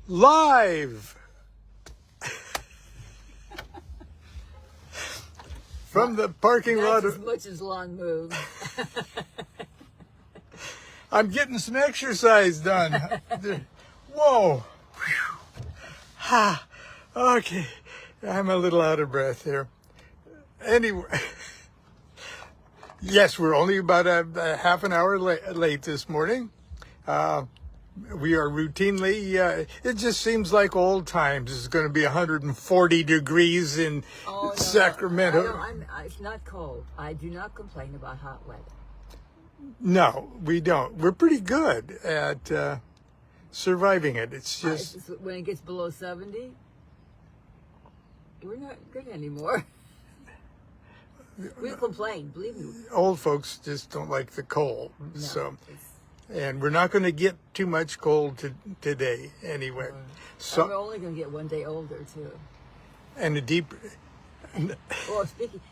Live from the parking lot. That's as much as Lon moves. I'm getting some exercise done. Whoa. Whew. Ha. Okay. I'm a little out of breath here. Anyway. Yes, we're only about a half an hour late this morning. We are routinely, it just seems like old times. It's going to be 140 degrees in Sacramento. It's not cold. I do not complain about hot weather. No, we don't. We're pretty good at surviving it. It's just... when it gets below 70, we're not good anymore. We complain, believe me. Old folks just don't like the cold. No, so, and we're not going to get too much cold today anyway. So we're only going to get one day older too. And a deeper... Well,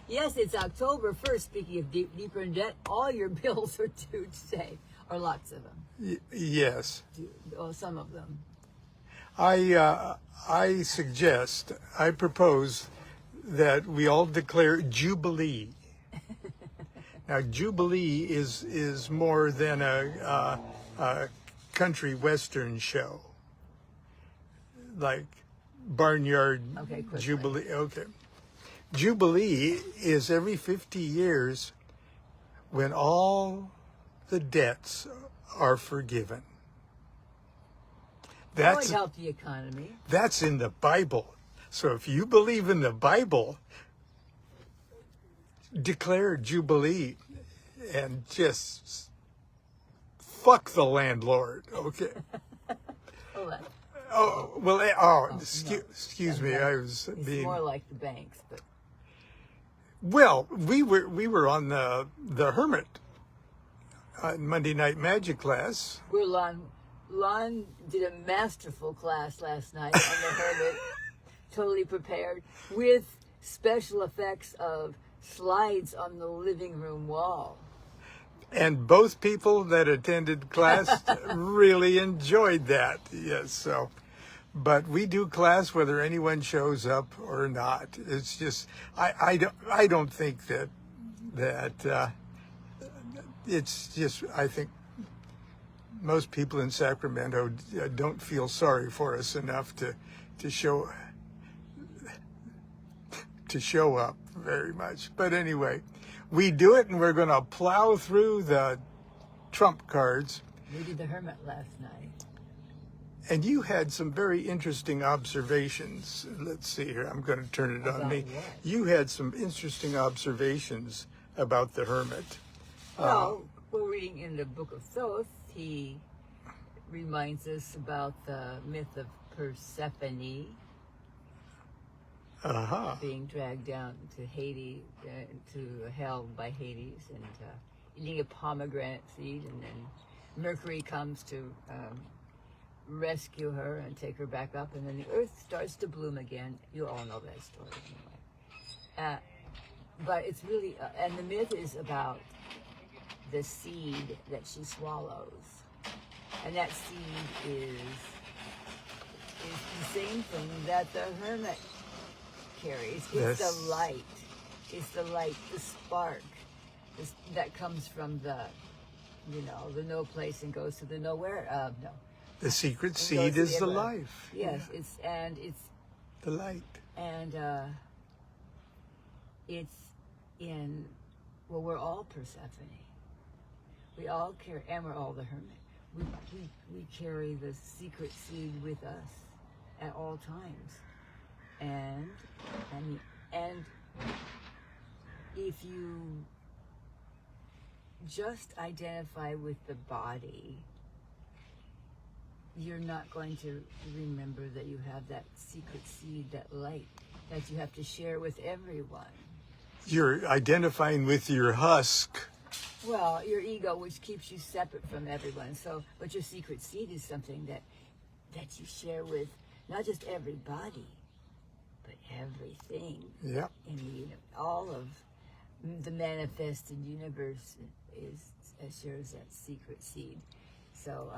yes, it's October 1st. Speaking of deeper in debt, all your bills are due today, or lots of them. Yes. Well, some of them. I propose that we all declare jubilee. Now, jubilee is more than a country western show, like Barnyard Jubilee. Okay. Jubilee is every 50 years when all the debts are forgiven. That would help the economy. That's in the Bible. So if you believe in the Bible, declare Jubilee and just fuck the landlord, okay? Excuse me. I was being... It's more like the banks, but... Well, we were on the Hermit Monday Night Magic class. Lon did a masterful class last night on the Hermit, totally prepared, with special effects of slides on the living room wall. And both people that attended class really enjoyed that. Yes, so... But we do class whether anyone shows up or not. It's just I don't think that it's just I think most people in Sacramento don't feel sorry for us enough to show up very much. But anyway, we do it, and we're going to plow through the trump cards. We did the Hermit last night. And you had some very interesting observations. Let's see here. I'm going to turn it on me. What? You had some interesting observations about the Hermit. Well, we're reading in the Book of Thoth. He reminds us about the myth of Persephone being dragged down to Hades, to hell by Hades, and eating a pomegranate seed, and then Mercury comes to rescue her and take her back up, and then the earth starts to bloom again. You all know that story anyway. But it's really, and the myth is about the seed that she swallows, and that seed is the same thing that the Hermit carries. It's the light. It's the light, the spark that comes from the no place and goes to the nowhere. No. The secret seed is the life. Yes, yeah. it's the light. And it's in, well, we're all Persephone. We all carry, and we're all the Hermit. We carry the secret seed with us at all times. And if you just identify with the body, you're not going to remember that you have that secret seed, that light, that you have to share with everyone. You're identifying with your husk. Well, your ego, which keeps you separate from everyone. So, but your secret seed is something that you share with not just everybody, but everything. Yeah. And all of the manifested universe shares that secret seed. So,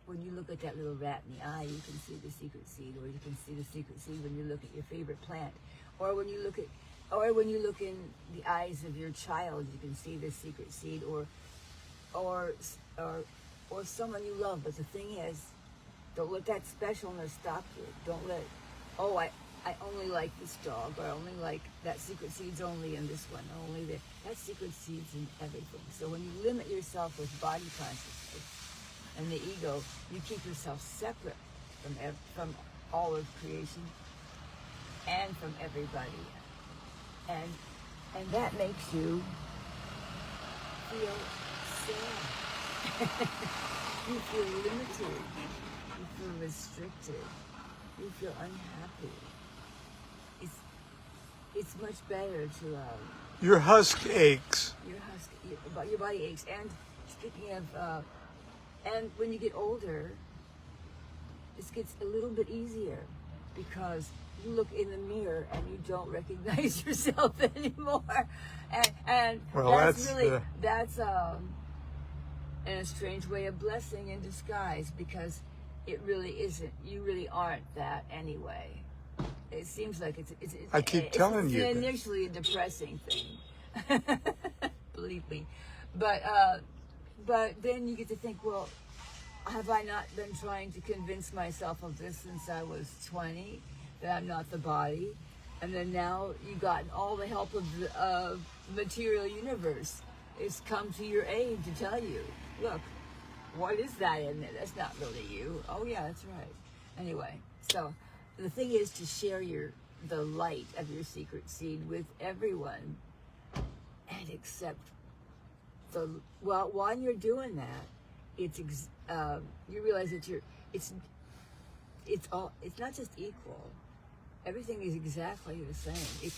when you look at that little rat in the eye, you can see the secret seed, or you can see the secret seed when you look at your favorite plant, or when you look in the eyes of your child, you can see the secret seed, or someone you love. But the thing is, don't let that specialness stop you. Don't let, oh, I only like this dog, or I only like that secret seed's only in this one, only that secret seed's in everything. So when you limit yourself with body consciousness and the ego, you keep yourself separate from all of creation and from everybody, and that makes you feel sad. You feel limited. You feel restricted. You feel unhappy. It's much better to Your husk aches. your body aches. And speaking of, and when you get older, this gets a little bit easier because you look in the mirror and you don't recognize yourself anymore. And Well, that's in a strange way a blessing in disguise, because it really isn't. You really aren't that anyway. It seems like it's I keep telling you. It's initially a depressing thing. Believe me. But then you get to think, well, have I not been trying to convince myself of this since I was 20, that I'm not the body? And then now you've gotten all the help of the material universe. It's come to your aid to tell you, look, what is that in there? That's not really you. Oh yeah, that's right. Anyway, so the thing is to share the light of your secret seed with everyone, and accept while you're doing that, you realize that it's not just equal. Everything is exactly the same. You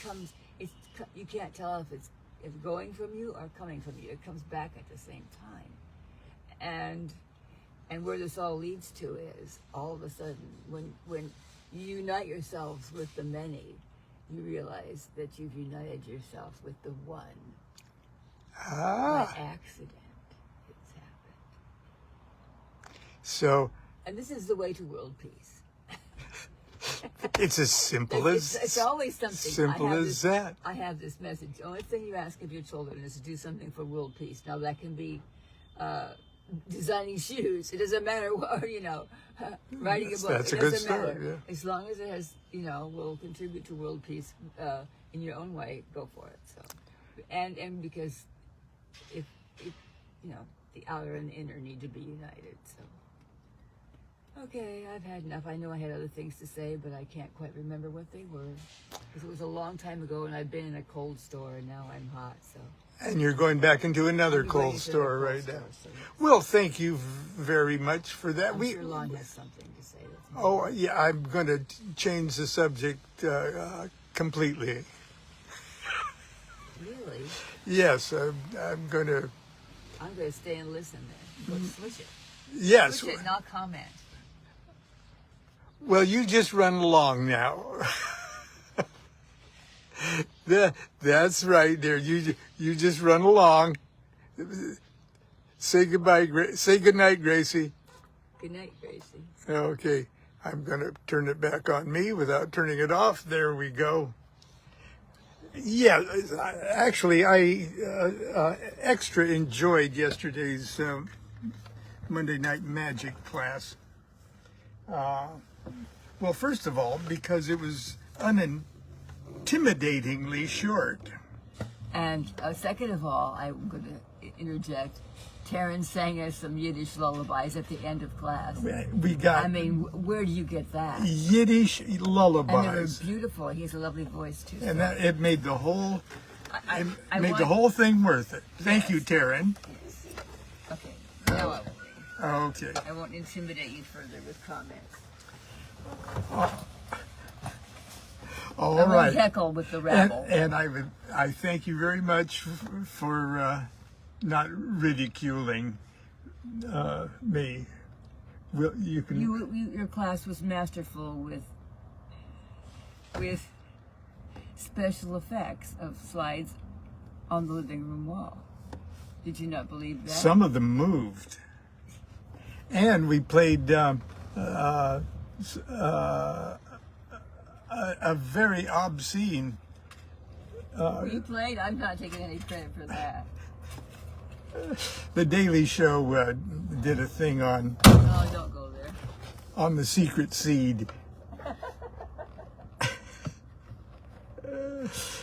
can't tell if it's going from you or coming from you. It comes back at the same time. And where this all leads to is, all of a sudden, when you unite yourselves with the many, you realize that you've united yourself with the one. By accident, it's happened. So. And this is the way to world peace. It's as simple as it's always something. Simple as that. I have this message. The only thing you ask of your children is to do something for world peace. Now that can be designing shoes. It doesn't matter what, writing a book. That's a good start. Yeah. As long as it has, will contribute to world peace in your own way, go for it. So, and because if the outer and the inner need to be united. So. Okay, I've had enough. I know I had other things to say, but I can't quite remember what they were. Because it was a long time ago, and I've been in a cold store, and now I'm hot, so. And you're going back into another cold store right now. So well, thank you very much for that. I'm sure Lon has something to say. Oh, yeah, I'm going to change the subject completely. Really? Yes, I'm going to... I'm going to stay and listen then. Go switch it. Yes. Switch it and I'll comment. Well, you just run along now. That's right there. You just run along. Say goodbye. Say goodnight, Gracie. Good night, Gracie. Okay. I'm going to turn it back on me without turning it off. There we go. Yeah, actually, I extra enjoyed yesterday's Monday Night Magic class. Well, first of all, because it was unintimidatingly short. And second of all, I'm going to interject. Taryn sang us some Yiddish lullabies at the end of class. We got... I mean, where do you get that? Yiddish lullabies. And they were beautiful. He has a lovely voice, too. And it made the whole... the whole thing worth it. Thank you, Taryn. Yes. Okay. Now I won't. Okay. I won't intimidate you further with comments. All I right. won't heckle with the rabble. And I thank you very much for not ridiculing me. Well, you can. Your class was masterful with special effects of slides on the living room wall. Did you not believe that? Some of them moved. And we played a very obscene. You played? I'm not taking any credit for that. The Daily Show did a thing on No, don't go there. on the secret seed.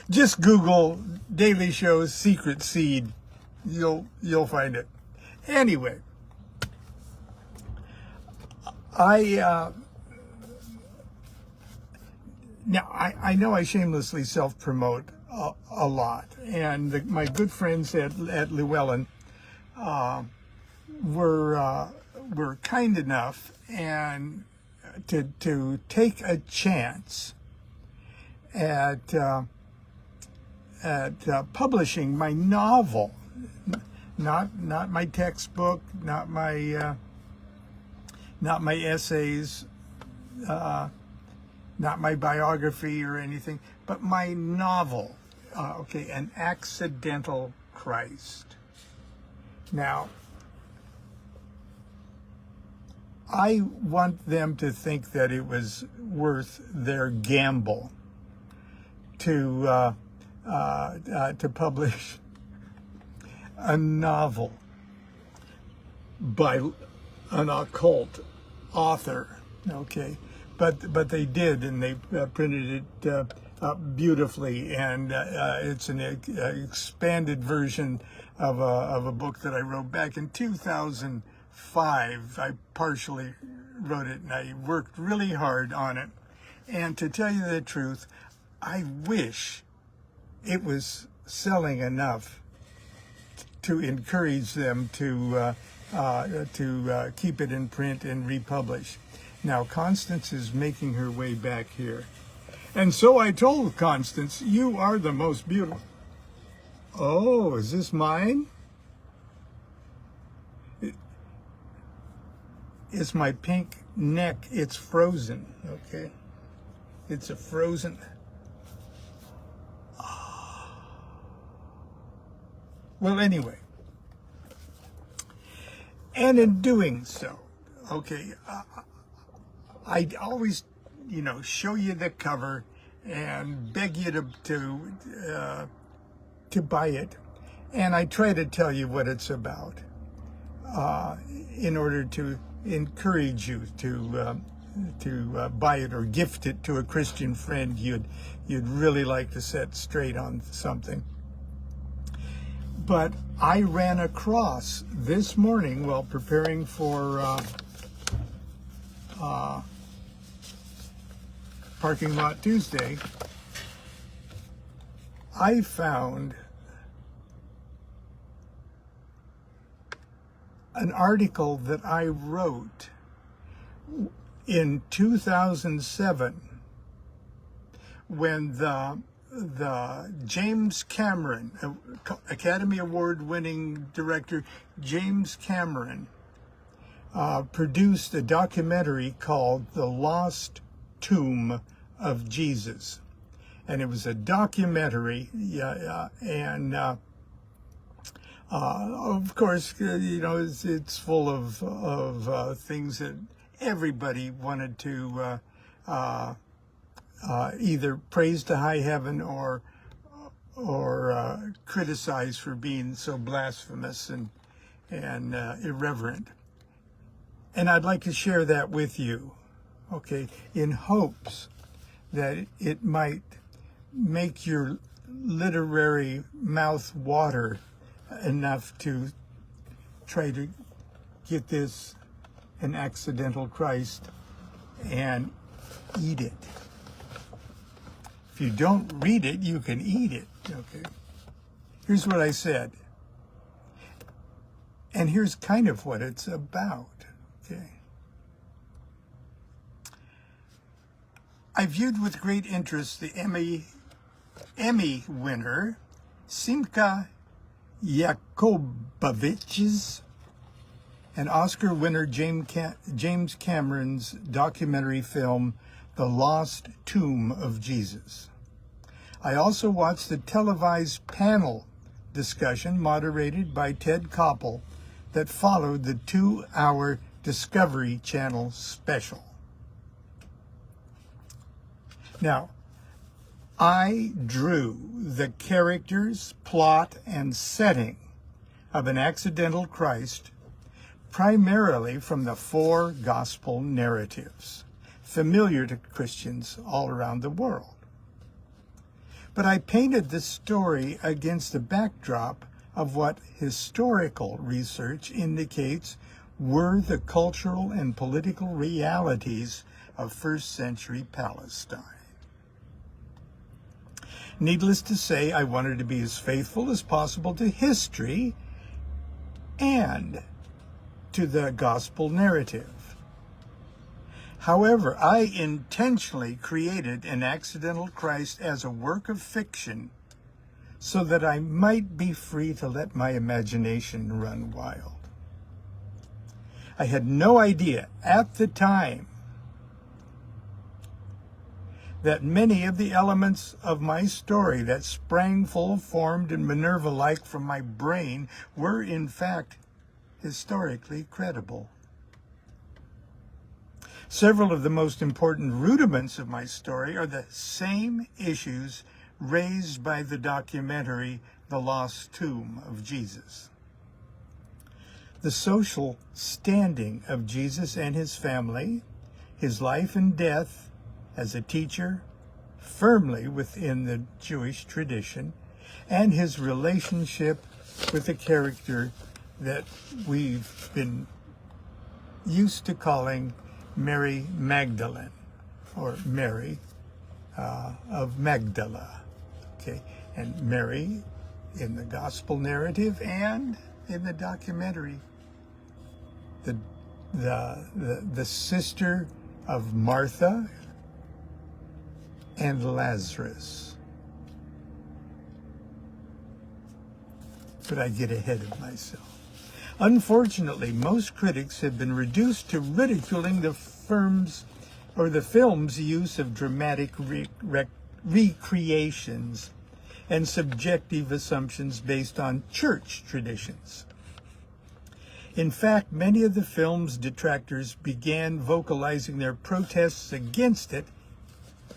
Just Google Daily Show's secret seed. You'll find it. Anyway, I know I shamelessly self-promote a lot, and my good friends at Llewellyn were kind enough and to take a chance at publishing my novel, not my textbook, not my essays, not my biography or anything, but my novel. An Accidental Christ. Now, I want them to think that it was worth their gamble to publish a novel by an occult author. Okay, but they did, and they printed it up beautifully, and it's an expanded version of a book that I wrote back in 2005. I partially wrote it, and I worked really hard on it. And to tell you the truth, I wish it was selling enough to encourage them to keep it in print and republish. Now, Constance is making her way back here. And so I told Constance, you are the most beautiful. Oh, is this mine? It's my pink neck. It's frozen, okay? It's a frozen. Well, anyway. And in doing so, okay, I always, show you the cover and beg you to buy it, and I try to tell you what it's about, in order to encourage you to buy it or gift it to a Christian friend you'd really like to set straight on something. But I ran across this morning while preparing for Parking Lot Tuesday, I found an article that I wrote in 2007 when the James Cameron, Academy Award-winning director James Cameron, produced a documentary called The Lost Tomb of Jesus. And it was a documentary, and of course, it's full of things that everybody wanted to either praise to high heaven or criticize for being so blasphemous and irreverent. And I'd like to share that with you, okay, in hopes that it might make your literary mouth water enough to try to get this An Accidental Christ and eat it. If you don't read it, you can eat it, okay? Here's what I said. And here's kind of what it's about, okay? I viewed with great interest the Emmy winner, Simka Jakobovich's, and Oscar winner James Cameron's documentary film, The Lost Tomb of Jesus. I also watched the televised panel discussion moderated by Ted Koppel that followed the 2-hour Discovery Channel special. Now, I drew the characters, plot, and setting of An Accidental Christ primarily from the 4 gospel narratives, familiar to Christians all around the world. But I painted the story against the backdrop of what historical research indicates were the cultural and political realities of first century Palestine. Needless to say, I wanted to be as faithful as possible to history and to the gospel narrative. However, I intentionally created An Accidental Christ as a work of fiction so that I might be free to let my imagination run wild. I had no idea at the time that many of the elements of my story that sprang full-formed and Minerva-like from my brain were in fact historically credible. Several of the most important rudiments of my story are the same issues raised by the documentary The Lost Tomb of Jesus. The social standing of Jesus and his family, his life and death as a teacher, firmly within the Jewish tradition, and his relationship with the character that we've been used to calling Mary Magdalene, or Mary of Magdala. Okay, and Mary in the gospel narrative and in the documentary, the sister of Martha and Lazarus. But I get ahead of myself. Unfortunately, most critics have been reduced to ridiculing the film's use of dramatic recreations and subjective assumptions based on church traditions. In fact, many of the film's detractors began vocalizing their protests against it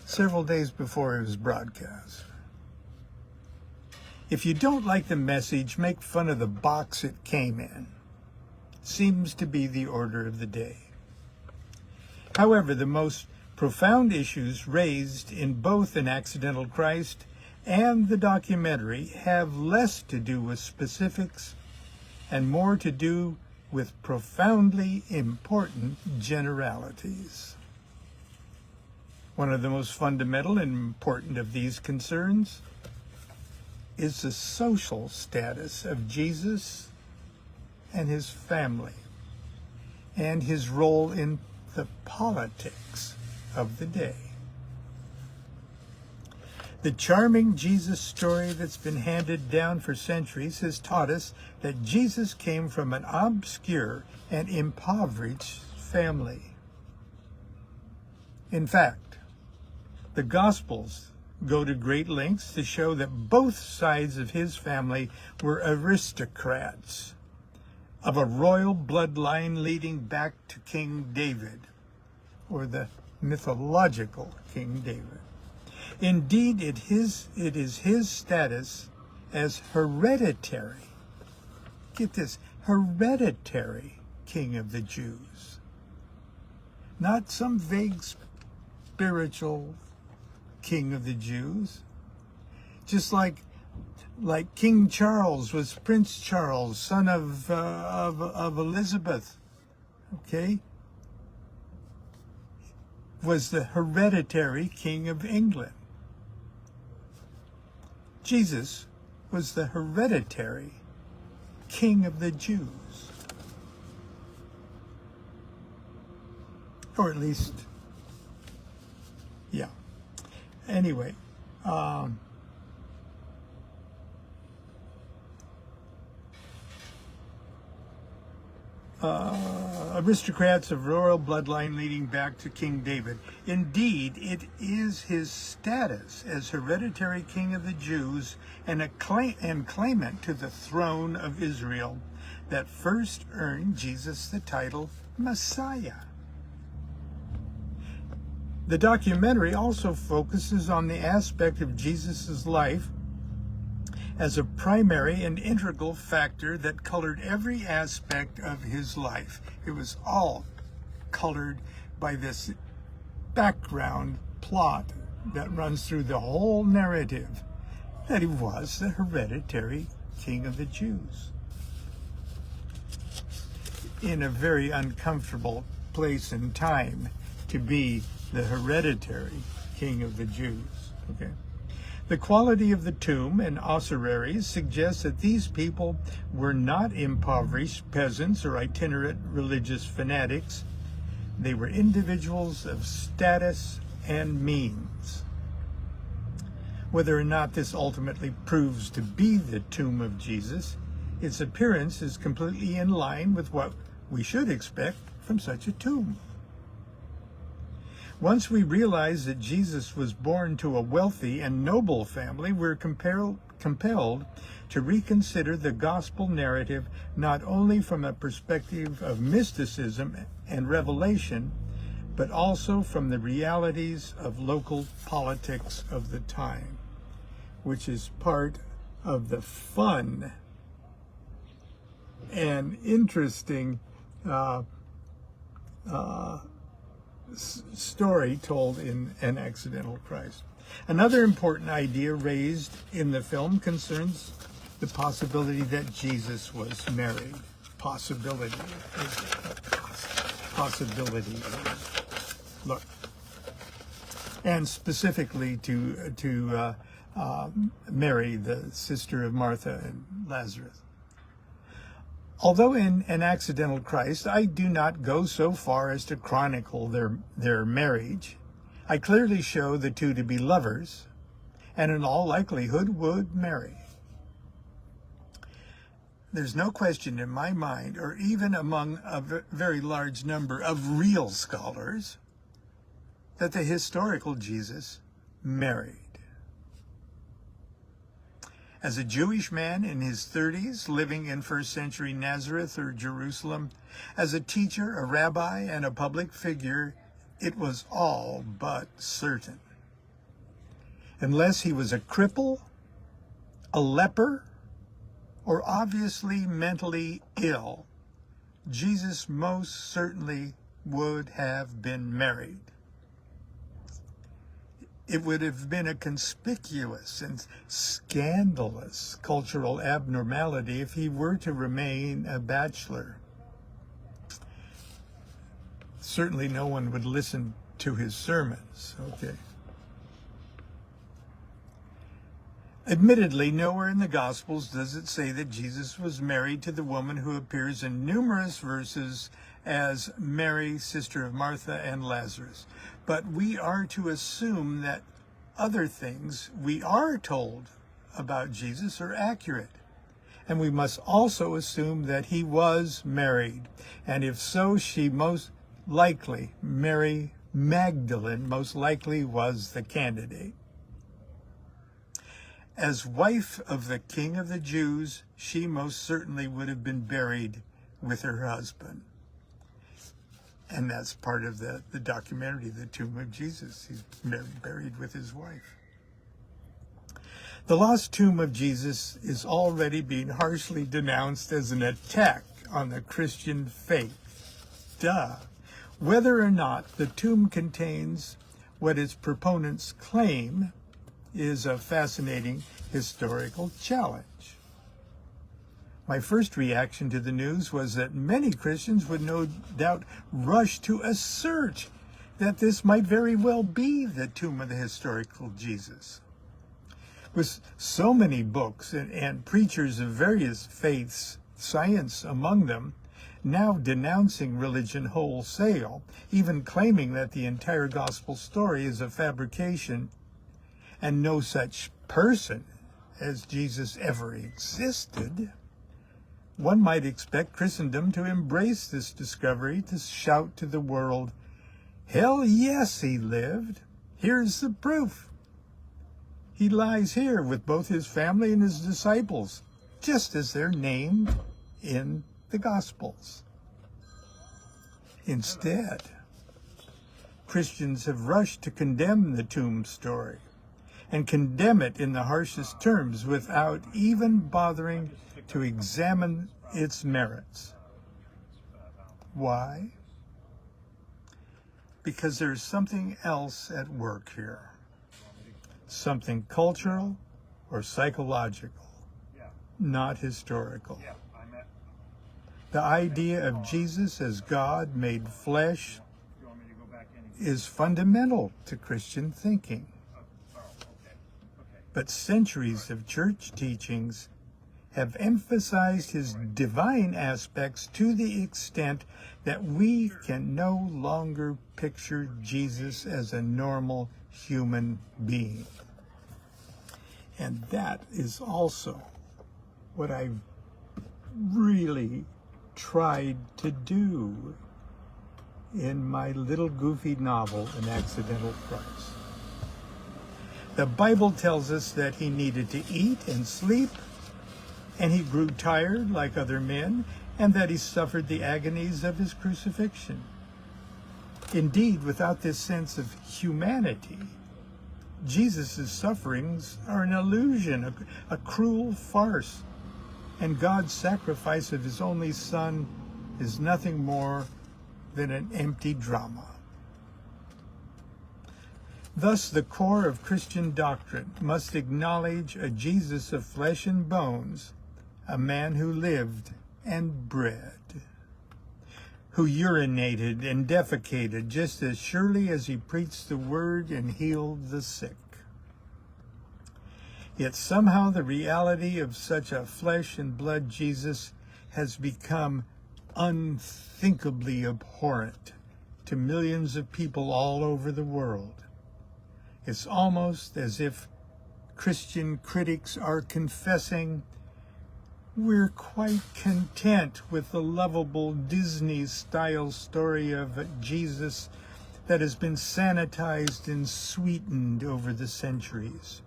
several days before it was broadcast. If you don't like the message, make fun of the box it came in. Seems to be the order of the day. However, the most profound issues raised in both An Accidental Christ and the documentary have less to do with specifics and more to do with profoundly important generalities. One of the most fundamental and important of these concerns is the social status of Jesus and his family, and his role in the politics of the day. The charming Jesus story that's been handed down for centuries has taught us that Jesus came from an obscure and impoverished family. In fact, the Gospels go to great lengths to show that both sides of his family were aristocrats of a royal bloodline leading back to King David, or the mythological King David. Indeed, it is his status as hereditary, get this, hereditary King of the Jews, not some vague spiritual King of the Jews. Just like King Charles was Prince Charles, son of Elizabeth, okay, was the hereditary King of England. Jesus was the hereditary King of the Jews. Or at least, yeah. Anyway, aristocrats of royal bloodline leading back to King David. Indeed, it is his status as hereditary King of the Jews and claimant to the throne of Israel that first earned Jesus the title Messiah. The documentary also focuses on the aspect of Jesus' life as a primary and integral factor that colored every aspect of his life. It was all colored by this background plot that runs through the whole narrative, that he was the hereditary king of the Jews. In a very uncomfortable place and time to be the hereditary king of the Jews. Okay. The quality of the tomb and ossuaries suggests that these people were not impoverished peasants or itinerant religious fanatics. They were individuals of status and means. Whether or not this ultimately proves to be the tomb of Jesus, its appearance is completely in line with what we should expect from such a tomb. Once we realize that Jesus was born to a wealthy and noble family, we're compelled to reconsider the gospel narrative not only from a perspective of mysticism and revelation, but also from the realities of local politics of the time, which is part of the fun and interesting story told in An Accidental Christ. Another important idea raised in the film concerns the possibility that Jesus was married. Possibility. Look. And specifically to Mary, the sister of Martha and Lazarus. Although in An Accidental Christ, I do not go so far as to chronicle their marriage, I clearly show the two to be lovers, and in all likelihood would marry. There's no question in my mind, or even among a very large number of real scholars, that the historical Jesus married. As a Jewish man in his 30s, living in first century Nazareth or Jerusalem, as a teacher, a rabbi, and a public figure, it was all but certain. Unless he was a cripple, a leper, or obviously mentally ill, Jesus most certainly would have been married. It would have been a conspicuous and scandalous cultural abnormality if he were to remain a bachelor. Certainly no one would listen to his sermons. Okay. Admittedly, nowhere in the Gospels does it say that Jesus was married to the woman who appears in numerous verses as Mary, sister of Martha and Lazarus. But we are to assume that other things we are told about Jesus are accurate. And we must also assume that he was married. And if so, she most likely, Mary Magdalene, most likely was the candidate. As wife of the King of the Jews, she most certainly would have been buried with her husband. And that's part of the documentary, The Tomb of Jesus. He's buried with his wife. The lost tomb of Jesus is already being harshly denounced as an attack on the Christian faith. Duh. Whether or not the tomb contains what its proponents claim is a fascinating historical challenge. My first reaction to the news was that many Christians would no doubt rush to assert that this might very well be the tomb of the historical Jesus. With so many books and preachers of various faiths, science among them, now denouncing religion wholesale, even claiming that the entire gospel story is a fabrication and no such person as Jesus ever existed, one might expect Christendom to embrace this discovery, to shout to the world, "Hell yes, he lived. Here's the proof. He lies here with both his family and his disciples, just as they're named in the Gospels." Instead, Christians have rushed to condemn the tomb story and condemn it in the harshest terms without even bothering to examine its merits. Why? Because there's something else at work here. Something cultural or psychological, not historical. The idea of Jesus as God made flesh is fundamental to Christian thinking. But centuries of church teachings have emphasized his divine aspects to the extent that we can no longer picture Jesus as a normal human being. And that is also what I've really tried to do in my little goofy novel, An Accidental Christ. The Bible tells us that he needed to eat and sleep, and he grew tired like other men, and that he suffered the agonies of his crucifixion. Indeed, without this sense of humanity, Jesus' sufferings are an illusion, a cruel farce, and God's sacrifice of his only Son is nothing more than an empty drama. Thus, the core of Christian doctrine must acknowledge a Jesus of flesh and bones, a man who lived and bred, who urinated and defecated just as surely as he preached the word and healed the sick. Yet somehow the reality of such a flesh and blood Jesus has become unthinkably abhorrent to millions of people all over the world. It's almost as if Christian critics are confessing we're quite content with the lovable Disney-style story of Jesus that has been sanitized and sweetened over the centuries.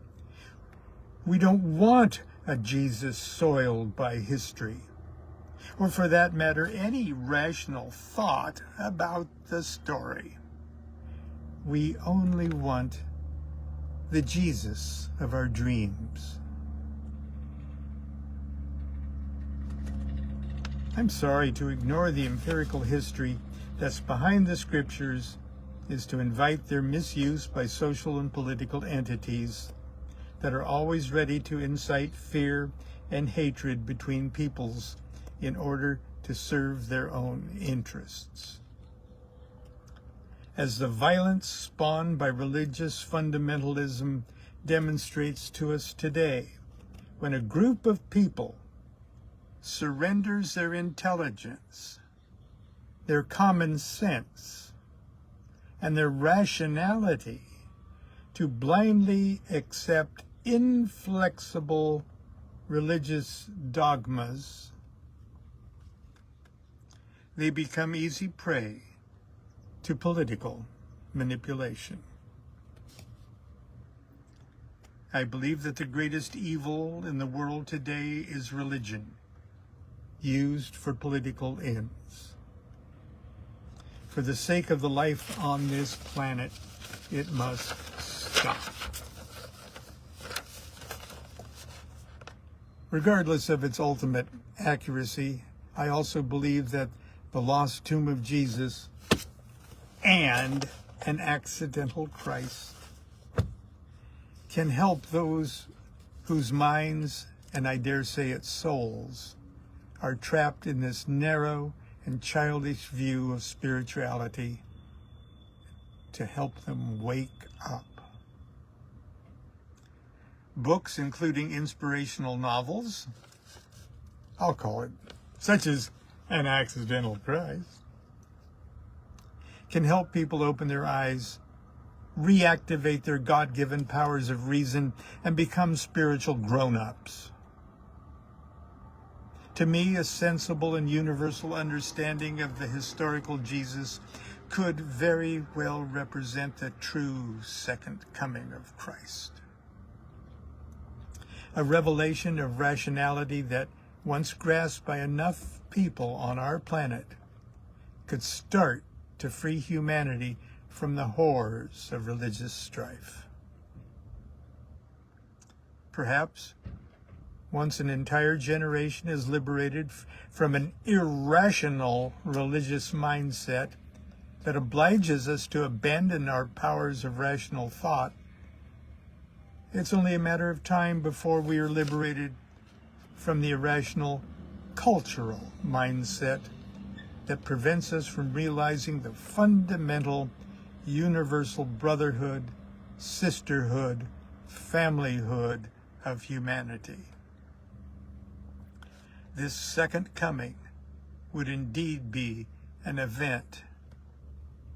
We don't want a Jesus soiled by history, or for that matter, any rational thought about the story. We only want the Jesus of our dreams. I'm sorry, to ignore the empirical history that's behind the scriptures is to invite their misuse by social and political entities that are always ready to incite fear and hatred between peoples in order to serve their own interests. As the violence spawned by religious fundamentalism demonstrates to us today, when a group of people surrenders their intelligence, their common sense, and their rationality to blindly accept inflexible religious dogmas, they become easy prey to political manipulation. I believe that the greatest evil in the world today is religion, used for political ends. For the sake of the life on this planet, it must stop. Regardless of its ultimate accuracy, I also believe that the lost tomb of Jesus and an accidental Christ can help those whose minds, and I dare say its souls, are trapped in this narrow and childish view of spirituality, to help them wake up. Books including inspirational novels, I'll call it, such as An Accidental Christ, can help people open their eyes, reactivate their God-given powers of reason, and become spiritual grown-ups. To me, a sensible and universal understanding of the historical Jesus could very well represent the true second coming of Christ. A revelation of rationality that, once grasped by enough people on our planet, could start to free humanity from the horrors of religious strife. Perhaps once an entire generation is liberated from an irrational religious mindset that obliges us to abandon our powers of rational thought, it's only a matter of time before we are liberated from the irrational cultural mindset that prevents us from realizing the fundamental universal brotherhood, sisterhood, familyhood of humanity. This second coming would indeed be an event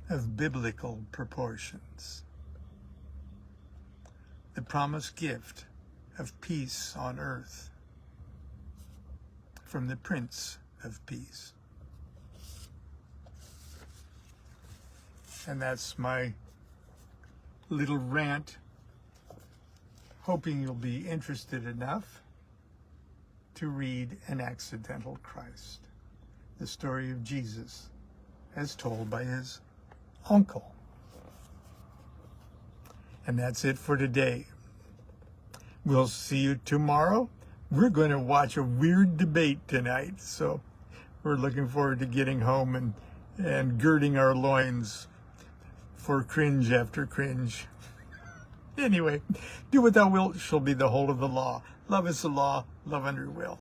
of biblical proportions. The promised gift of peace on earth from the Prince of Peace. And that's my little rant, hoping you'll be interested enough to read An Accidental Christ, the story of Jesus as told by his uncle. And that's it for today. We'll see you tomorrow. We're going to watch a weird debate tonight, so we're looking forward to getting home and girding our loins for cringe after cringe. Anyway, do what thou wilt shall be the whole of the law. Love is the law, love under will.